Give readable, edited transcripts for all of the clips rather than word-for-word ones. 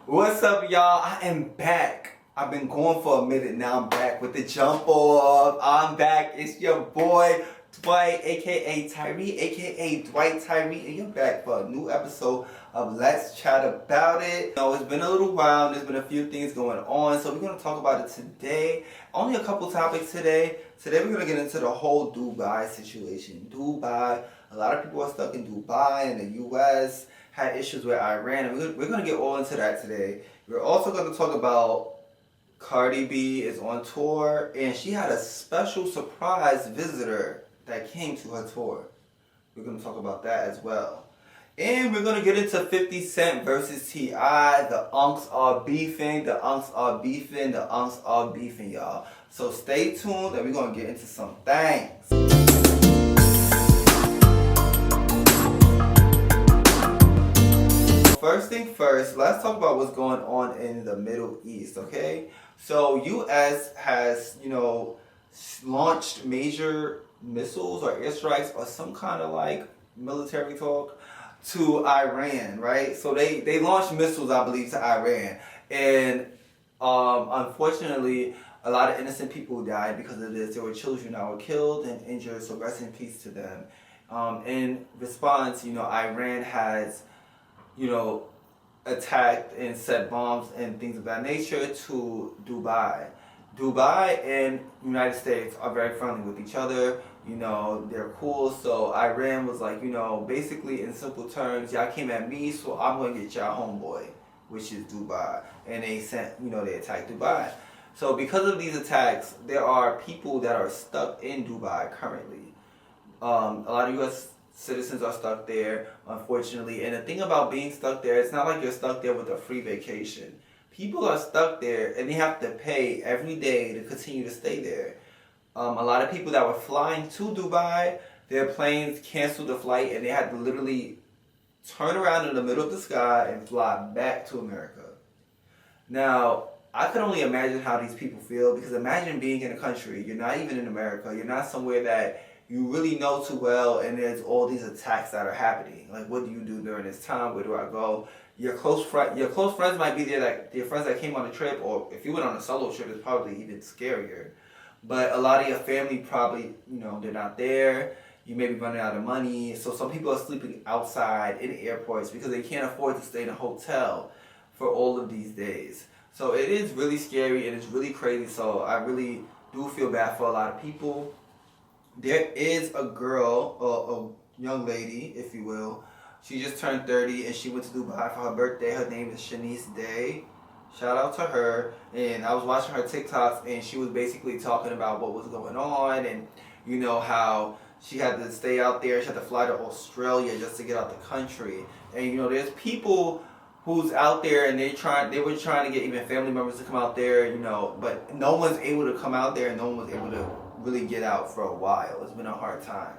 What's up, y'all? I am back. I've been going for a minute now. I'm back with the jump off. I'm back. It's your boy Dwight, aka Tyree, aka Dwight Tyree, and you're back for a new episode of Let's Chat About It. It's been a little while. There's been a few things going on, so we're gonna talk about it today. Only a couple topics today. Today we're gonna get into the whole Dubai situation. Dubai. A lot of people are stuck in Dubai and the U.S. had issues with Iran, and we're going to get all into that today. We're also going to talk about Cardi B is on tour, and she had a special surprise visitor that came to her tour. We're going to talk about that as well. And we're going to get into 50 Cent versus T.I. The unks are beefing, the unks are beefing, the unks are beefing, y'all. So stay tuned, and we're going to get into some things. First thing first, let's talk about what's going on in the Middle East, okay? So U.S. has, launched major missiles or airstrikes or some kind of like military talk to Iran, right? So they launched missiles, I believe, to Iran. And unfortunately, a lot of innocent people died because of this. There were children that were killed and injured, so rest in peace to them. In response, Iran has attacked and set bombs and things of that nature to Dubai. Dubai and United States are very friendly with each other. They're cool. So Iran was like, basically in simple terms, y'all came at me, so I'm going to get y'all homeboy, which is Dubai. And they sent, they attacked Dubai. So because of these attacks, there are people that are stuck in Dubai currently. A lot of U.S. citizens are stuck there, unfortunately. And the thing about being stuck there, it's not like you're stuck there with a free vacation. People are stuck there and they have to pay every day to continue to stay there. A lot of people that were flying to Dubai, their planes canceled the flight and they had to literally turn around in the middle of the sky and fly back to America. Now, I could only imagine how these people feel, because imagine being in a country, you're not even in America, you're not somewhere that you really know too well, and there's all these attacks that are happening. Like, what do you do during this time? Where do I go? Your close friends might be there, like your friends that came on a trip, or if you went on a solo trip, it's probably even scarier. But a lot of your family probably, they're not there. You may be running out of money. So some people are sleeping outside in airports because they can't afford to stay in a hotel for all of these days. So it is really scary and it's really crazy. So I really do feel bad for a lot of people. There is a girl, a young lady, if you will. She just turned 30 and she went to Dubai for her birthday. Her name is Shanice Day. Shout out to her. And I was watching her TikToks and she was basically talking about what was going on and, how she had to stay out there. She had to fly to Australia just to get out the country. And, there's people who's out there and they were trying to get even family members to come out there, but no one's able to come out there and no one was able to really get out for a while. It's been a hard time.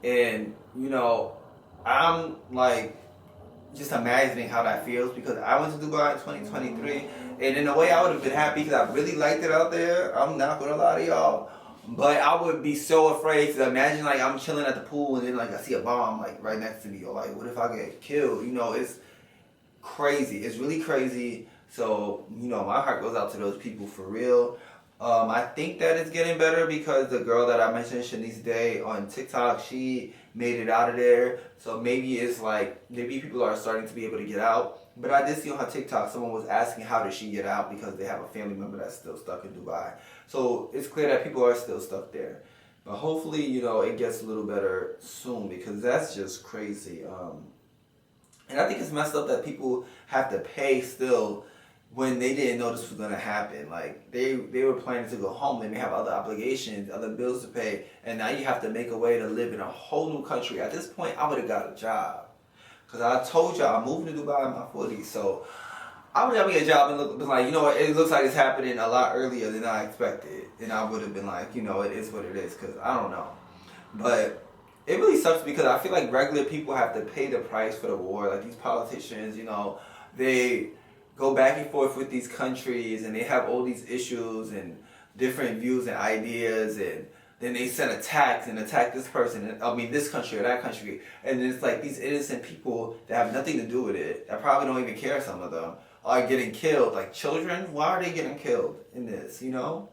And, I'm like just imagining how that feels, because I went to Dubai in 2023 and in a way I would have been happy because I really liked it out there. I'm not going to lie to y'all. But I would be so afraid to imagine like I'm chilling at the pool and then like I see a bomb like right next to me, or like what if I get killed? It's crazy. It's really crazy. So, my heart goes out to those people for real. I think that it's getting better because the girl that I mentioned, Shanice Day, on TikTok, she made it out of there. So maybe people are starting to be able to get out. But I did see on her TikTok, someone was asking how did she get out because they have a family member that's still stuck in Dubai. So it's clear that people are still stuck there. But hopefully, it gets a little better soon, because that's just crazy. And I think it's messed up that people have to pay still when they didn't know this was going to happen. Like, they were planning to go home. They may have other obligations, other bills to pay, and now you have to make a way to live in a whole new country. At this point, I would have got a job. Because I told y'all, I'm moving to Dubai in my 40s, so I would have me a job and been like, it looks like it's happening a lot earlier than I expected. And I would have been like, it is what it is, because I don't know. But it really sucks because I feel like regular people have to pay the price for the war. Like, these politicians, they go back and forth with these countries and they have all these issues and different views and ideas, and then they send attacks and attack this person, this country or that country, and it's like these innocent people that have nothing to do with it, that probably don't even care, some of them, are getting killed. Like children, why are they getting killed in this? You know,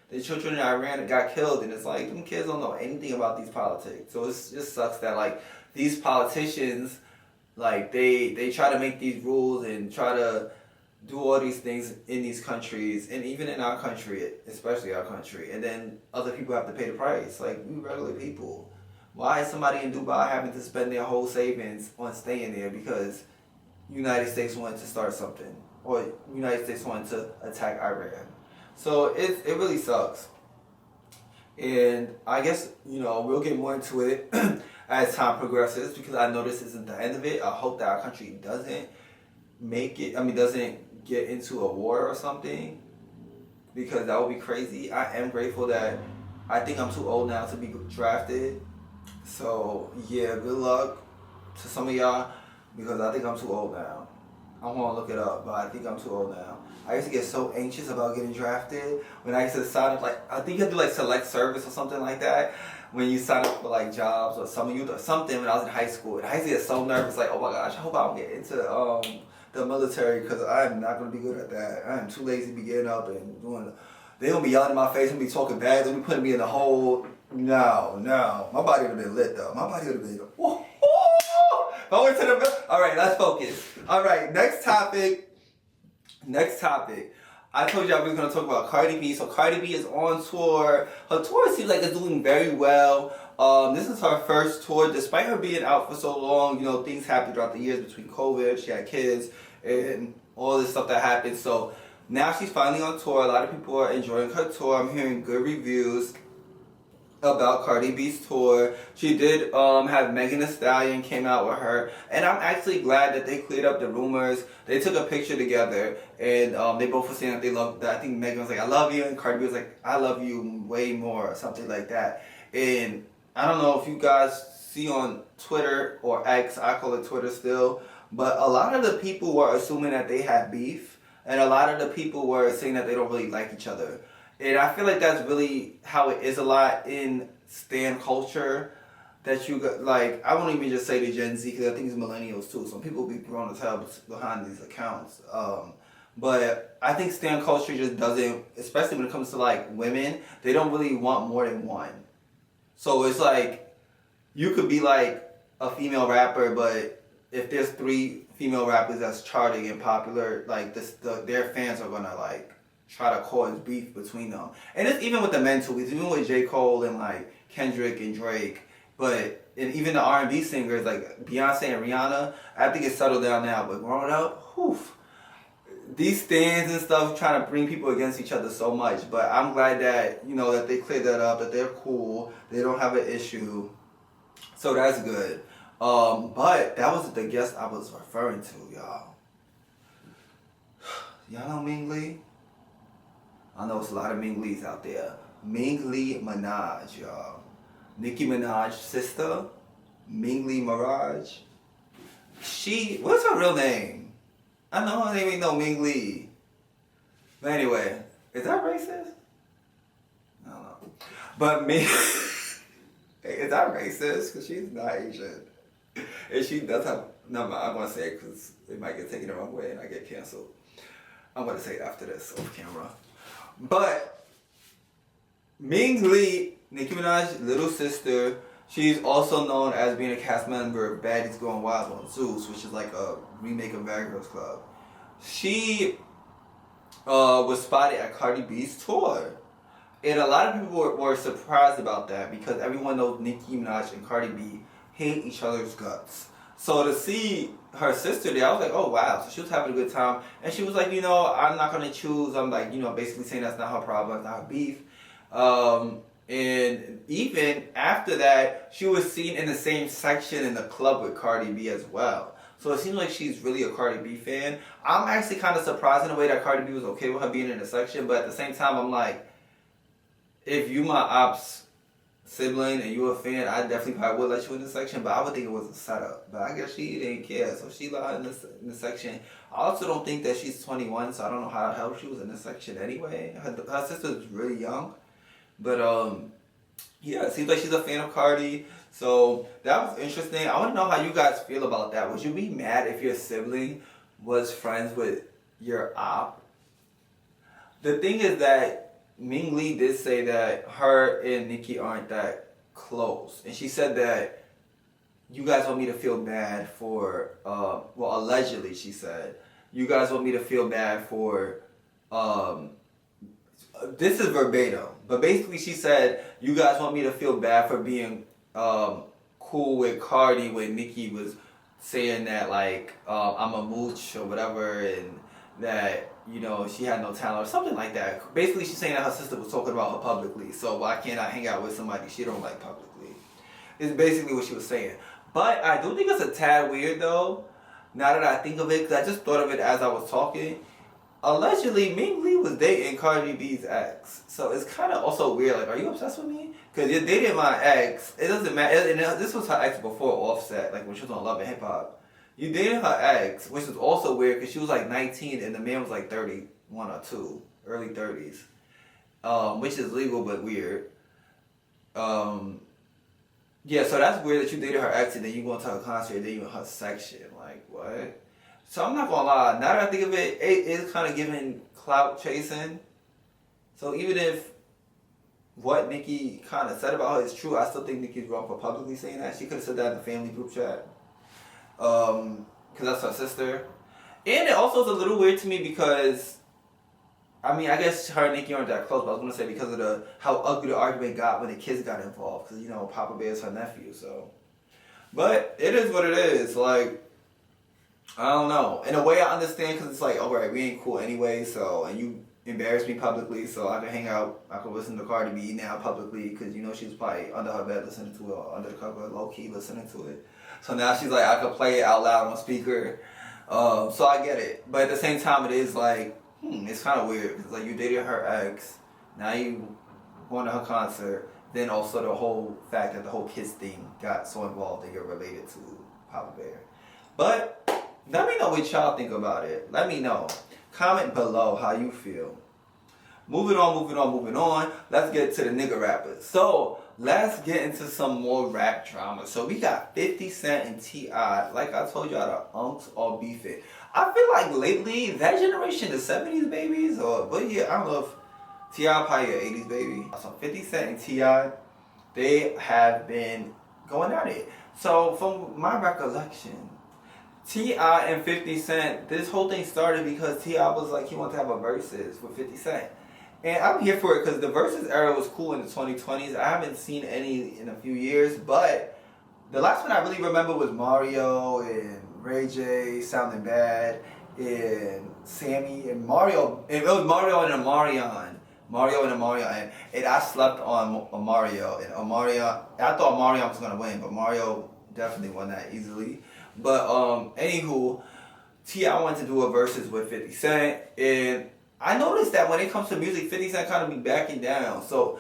the children in Iran got killed, and it's like them kids don't know anything about these politics. So it just sucks that like these politicians, like they try to make these rules and try to do all these things in these countries, and even in our country, especially our country, and then other people have to pay the price. Like we regular people. Why is somebody in Dubai having to spend their whole savings on staying there because United States wanted to start something, or United States wanted to attack Iran? So it really sucks. And I guess, you know, we'll get more into it as time progresses, because I know this isn't the end of it. I hope that our country doesn't doesn't get into a war or something, because that would be crazy. I am grateful that I think I'm too old now to be drafted. So yeah, good luck to some of y'all, because I think I'm too old now. I want to look it up, but I think I'm too old now. I used to get so anxious about getting drafted when I used to sign up, like, I think you had to do like select service or something like that when you sign up for like jobs or summer youth or something when I was in high school. And I used to get so nervous, like, oh my gosh, I hope I don't get into the military, because I'm not going to be good at that. I am too lazy to be getting up and doing it. They're going to be yelling in my face and be talking bad. They're going to be putting me in the hole. No. My body would have been lit though. My body would have been, whoa. If I went to the, all right, let's focus. All right, next topic. I told you I was going to talk about Cardi B. So Cardi B is on tour. Her tour seems like it's doing very well. This is her first tour, despite her being out for so long. You know, things happened throughout the years between COVID. She had kids and all this stuff that happened. So now she's finally on tour. A lot of people are enjoying her tour. I'm hearing good reviews about Cardi B's tour. She did have Megan Thee Stallion came out with her, and I'm actually glad that they cleared up the rumors. They took a picture together, and they both were saying that they loved that. I think Megan was like, I love you, and Cardi B was like, I love you way more, or something like that. And I don't know if you guys see on Twitter or X, I call it Twitter still, but a lot of the people were assuming that they had beef, and a lot of the people were saying that they don't really like each other. And I feel like that's really how it is a lot in stan culture. That you got, like, I won't even just say the Gen Z, because I think it's millennials too. Some people be grown as hell behind these accounts. But I think stan culture just doesn't, especially when it comes to like women, they don't really want more than one. So it's like, you could be like a female rapper, but if there's 3 female rappers that's charting and popular, like their fans are gonna like try to cause beef between them. And it's even with the men too. It's even with J. Cole and like Kendrick and Drake. But and even the R&B singers like Beyonce and Rihanna, I think it's settled down now. But growing up, these stands and stuff trying to bring people against each other so much. But I'm glad that, you know, that they cleared that up, that they're cool, they don't have an issue. So that's good. But that wasn't the guest I was referring to, y'all. Y'all know Ming Lee? I know it's a lot of Ming Lees out there. Ming Lee Minaj, y'all. Nicki Minaj's sister, Ming Lee Minaj. What's her real name? I know her name ain't no Ming Lee. But anyway, is that racist? I don't know. But Ming, is that racist? Because she's not Asian. And she does have, no, I'm going to say it because it might get taken the wrong way and I get canceled. I'm going to say it after this off camera. But Ming Lee, Nicki Minaj's little sister, she's also known as being a cast member of Baddies Going Wild on Zeus, which is like a remake of Bad Girls Club. She was spotted at Cardi B's tour. And a lot of people were surprised about that, because everyone knows Nicki Minaj and Cardi B hate each other's guts. So to see her sister there, I was like, oh wow. So she was having a good time. And she was like, you know, I'm not going to choose. I'm like, you know, basically saying that's not her problem, it's not her beef. And even after that, she was seen in the same section in the club with Cardi B as well. So it seems like she's really a Cardi B fan. I'm actually kind of surprised in a way that Cardi B was okay with her being in the section. But at the same time, I'm like, if you my ops sibling and you a fan, I definitely probably would let you in the section, but I would think it was a setup. But I guess she didn't care, so she lied in the section. I also don't think that she's 21, so I don't know how the hell she was in the section anyway. Her sister's really young. But yeah, it seems like she's a fan of Cardi. So that was interesting. I want to know how you guys feel about that. Would you be mad if your sibling was friends with your op. The thing is that Ming Lee did say that her and Nicki aren't that close. And she said that you guys want me to feel bad for, well, allegedly she said, you guys want me to feel bad for, this is verbatim, but basically she said, you guys want me to feel bad for being cool with Cardi when Nicki was saying that, like, I'm a mooch or whatever, and that, you know, she had no talent or something like that. Basically, she's saying that her sister was talking about her publicly, so why can't I hang out with somebody she don't like publicly? Is basically what she was saying. But I do think it's a tad weird, though, now that I think of it, because I just thought of it as I was talking. Allegedly, Ming Lee was dating Cardi B's ex, so it's kind of also weird. Like, are you obsessed with me? Because you're dating my ex. It doesn't matter. And this was her ex before Offset, like when she was on Love and Hip Hop. You dated her ex, which is also weird because she was like 19 and the man was like 31 or 2, early 30s, which is legal but weird. Yeah, so that's weird that you dated her ex and then you go into her concert and then you in her section. Like, what? So I'm not gonna lie, now that I think of it, it is kind of giving clout chasing. So even if what Nicki kind of said about her is true, I still think Nicki's wrong for publicly saying that. She could have said that in the family group chat. Because that's her sister. And it also is a little weird to me because, I mean, I guess her and Nicki aren't that close, but I was going to say because of how ugly the argument got when the kids got involved. Because, you know, Papa Bear is her nephew, so. But it is what it is. Like, I don't know. In a way, I understand because it's like, all right, we ain't cool anyway, so, and you embarrassed me publicly, so I can hang out, I can listen to Cardi B now publicly because, you know, she was probably under her bed listening to it, or under the cover, low-key listening to it. So now she's like, I could play it out loud on speaker. So I get it. But at the same time, it is like, it's kind of weird because, like, you dated her ex, now you going to her concert, then also the whole fact that the whole Kiss thing got so involved that you're related to Papa Bear. But let me know what y'all think about it. Let me know. Comment below how you feel. Moving on. Let's get to the nigga rappers. So, let's get into some more rap drama. So, we got 50 Cent and T.I. Like I told y'all, the unks all beefing. I feel like lately, that generation, the 70s babies, but yeah, I don't know if T.I. probably an 80s baby. So, 50 Cent and T.I., they have been going at it. So, from my recollection, T.I. and 50 Cent, this whole thing started because T.I. was like, he wanted to have a versus with 50 Cent. And I'm here for it because the versus era was cool in the 2020s. I haven't seen any in a few years, but the last one I really remember was Mario and Ray J sounding bad, and Sammy and Mario. And it was Mario and Omarion. And I slept on Mario. And Omarion, I thought Omarion was going to win, but Mario definitely won that easily. But anywho, T.I. wanted to do a versus with 50 Cent, and I noticed that when it comes to music, 50 Cent kind of be backing down. So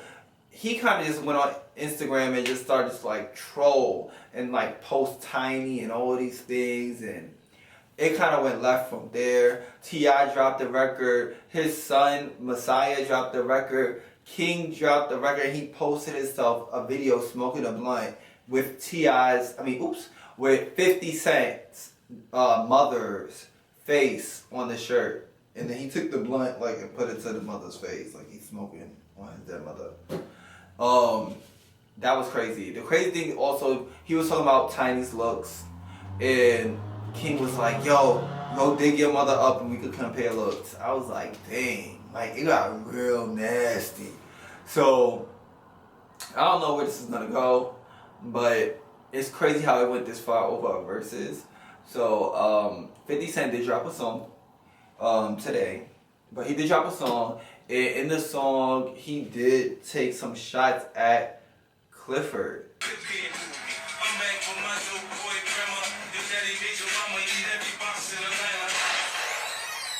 he kind of just went on Instagram and just started to like troll and like post Tiny and all these things, and it kind of went left from there. T.I. dropped the record, his son Messiah dropped the record, King dropped the record, and he posted himself a video smoking a blunt with with 50 Cent's mother's face on the shirt. And then he took the blunt like and put it to the mother's face, like he's smoking on his dead mother. That was crazy. The crazy thing also, he was talking about Tiny's looks, and King was like, yo, go dig your mother up and we could compare looks. I was like, dang, like it got real nasty. So I don't know where this is gonna go, but it's crazy how it went this far over verses. So 50 Cent did drop a song today, but he did drop a song, and in the song he did take some shots at Clifford.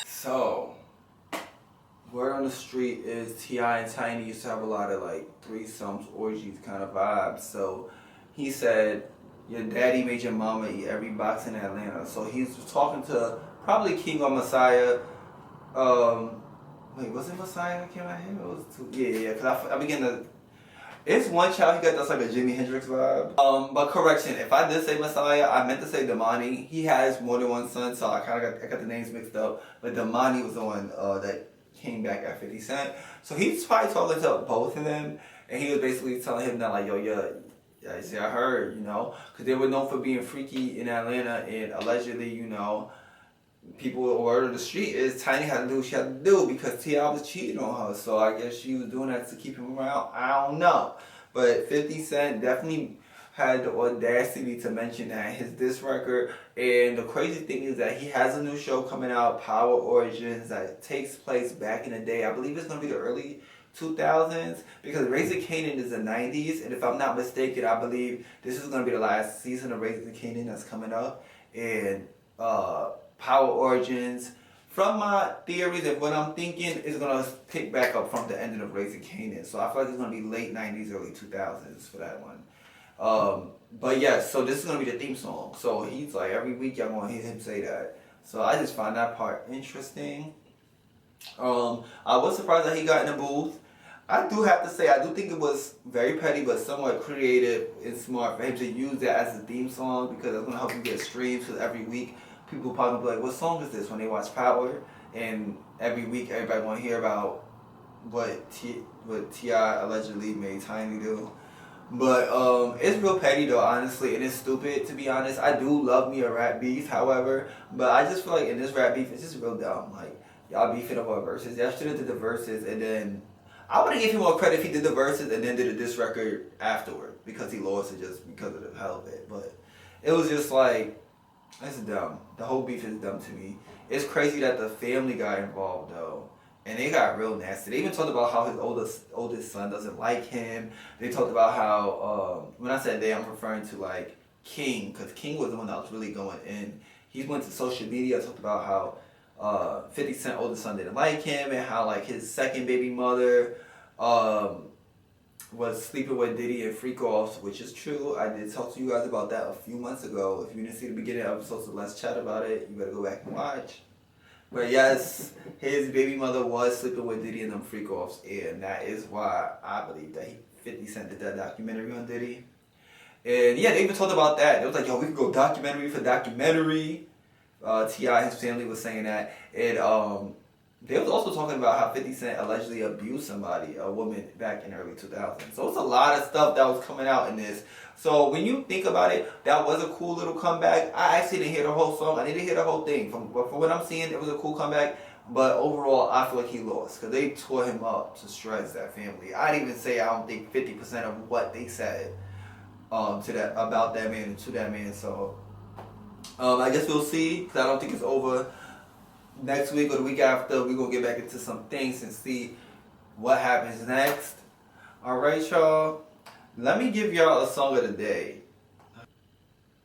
So word on the street is T.I. and Tiny used to have a lot of like threesomes, orgies kind of vibes. So he said, your daddy made your mama eat every box in Atlanta. So he's talking to probably King or Messiah. Wait, was it Messiah that came at him? It was two. Yeah. Because I began to. It's one child he got that's like a Jimi Hendrix vibe. But correction, if I did say Messiah, I meant to say Damani. He has more than one son, so I got the names mixed up. But Damani was the one that came back at 50 Cent. So he's probably talking to both of them, and he was basically telling him that like, yo, yeah, see, I heard, you know, because they were known for being freaky in Atlanta, and allegedly, you know, people word of the street is Tiny had to do what she had to do because T.I. was cheating on her. So I guess she was doing that to keep him around. I don't know. But 50 Cent definitely had the audacity to mention that in his diss record. And the crazy thing is that he has a new show coming out, Power Origins, that takes place back in the day. I believe it's going to be the early 2000s because Raising Kanan is the 90s. And if I'm not mistaken, I believe this is going to be the last season of Raising Kanan that's coming up. And Power Origins, from my theories of what I'm thinking, is going to pick back up from the ending of Raising Kanan. So I feel like it's going to be late 90s, early 2000s for that one. But yeah, so this is going to be the theme song. So he's like, every week y'all going to hear him say that. So I just find that part interesting. I was surprised that he got in the booth. I do have to say, I do think it was very petty, but somewhat creative and smart for him to use that as a theme song because it's going to help him get streams. Because every week, people probably be like, what song is this when they watch Power? And every week, everybody want to hear about what T.I. allegedly made Tiny do. But it's real petty though, honestly, and it's stupid to be honest. I do love me a rap beef, however, but I just feel like in this rap beef, it's just real dumb. Like, y'all beefing about verses. Y'all should have did the verses, and then I would have given him more credit if he did the verses and then did a diss record afterward because he lost it just because of the hell of it. But it was just like, it's dumb. The whole beef is dumb to me. It's crazy that the family got involved though. And they got real nasty. They even talked about how his oldest son doesn't like him. They talked about how, when I said they, I'm referring to like King, because King was the one that was really going in. He went to social media, talked about how 50 Cent oldest son didn't like him, and how like his second baby mother was sleeping with Diddy and freak offs, which is true. I did talk to you guys about that a few months ago. If you didn't see the beginning of episodes, so let's chat about it. You better go back and watch. But yes, his baby mother was sleeping with Diddy and them freak offs, and that is why I believe that 50 Cent did that documentary on Diddy. And yeah, they even talked about that. They was like, yo, we could go documentary for documentary. T.I., his family was saying that. And they was also talking about how 50 Cent allegedly abused somebody, a woman, back in the early 2000s. So it's a lot of stuff that was coming out in this. So when you think about it, that was a cool little comeback. I actually didn't hear the whole song. I didn't hear the whole thing. From what I'm seeing, it was a cool comeback. But overall, I feel like he lost because they tore him up to shreds, that family. I'd even say I don't think 50% of what they said to that about that man and to that man. So I guess we'll see because I don't think it's over. Next week or the week after, we're going to get back into some things and see what happens next. Alright, y'all. Let me give y'all a song of the day.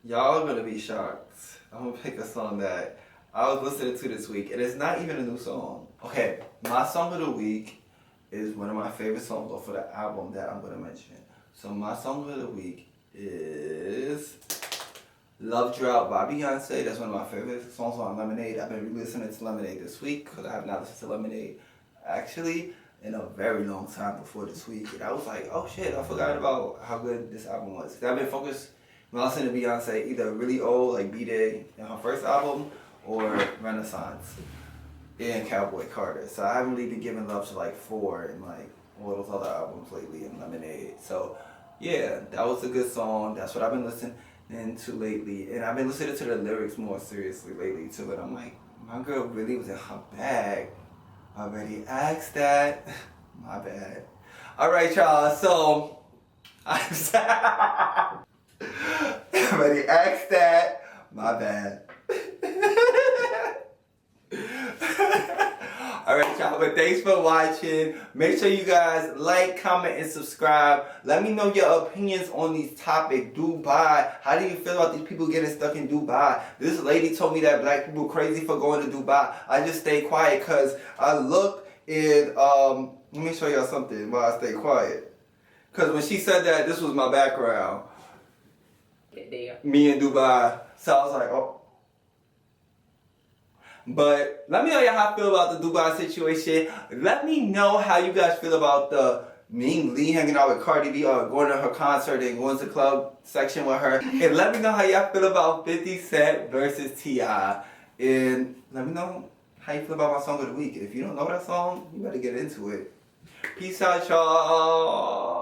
Y'all are going to be shocked. I'm going to pick a song that I was listening to this week, and it's not even a new song. Okay, my song of the week is one of my favorite songs off of the album that I'm going to mention. So my song of the week is Love Drought by Beyoncé. That's one of my favorite songs on Lemonade. I've been listening to Lemonade this week because I have not listened to Lemonade actually in a very long time before this week. And I was like, oh shit, I forgot about how good this album was. I've been focused when I listen to Beyonce, either really old like B-Day in her first album or Renaissance and Cowboy Carter. So I haven't really been giving love to like 4 and like all those other albums lately in Lemonade. So yeah, that was a good song. That's what I've been listening into lately, and I've been listening to the lyrics more seriously lately too, but I'm like, my girl really was in her bag. I already asked that. My bad. Alright y'all, so I already asked that. My bad. Alright y'all, but thanks for watching. Make sure you guys like, comment, and subscribe. Let me know your opinions on these topics. Dubai. How do you feel about these people getting stuck in Dubai? This lady told me that black people crazy for going to Dubai. I just stayed quiet because I looked and let me show y'all something while I stay quiet. Because when she said that, this was my background. Me in Dubai. So I was like, oh. But let me know how I feel about the Dubai situation. Let me know how you guys feel about the Ming Lee hanging out with Cardi B or going to her concert and going to the club section with her. And let me know how y'all feel about 50 Cent versus T.I. And let me know how you feel about my song of the week. If you don't know that song, you better get into it. Peace out, y'all.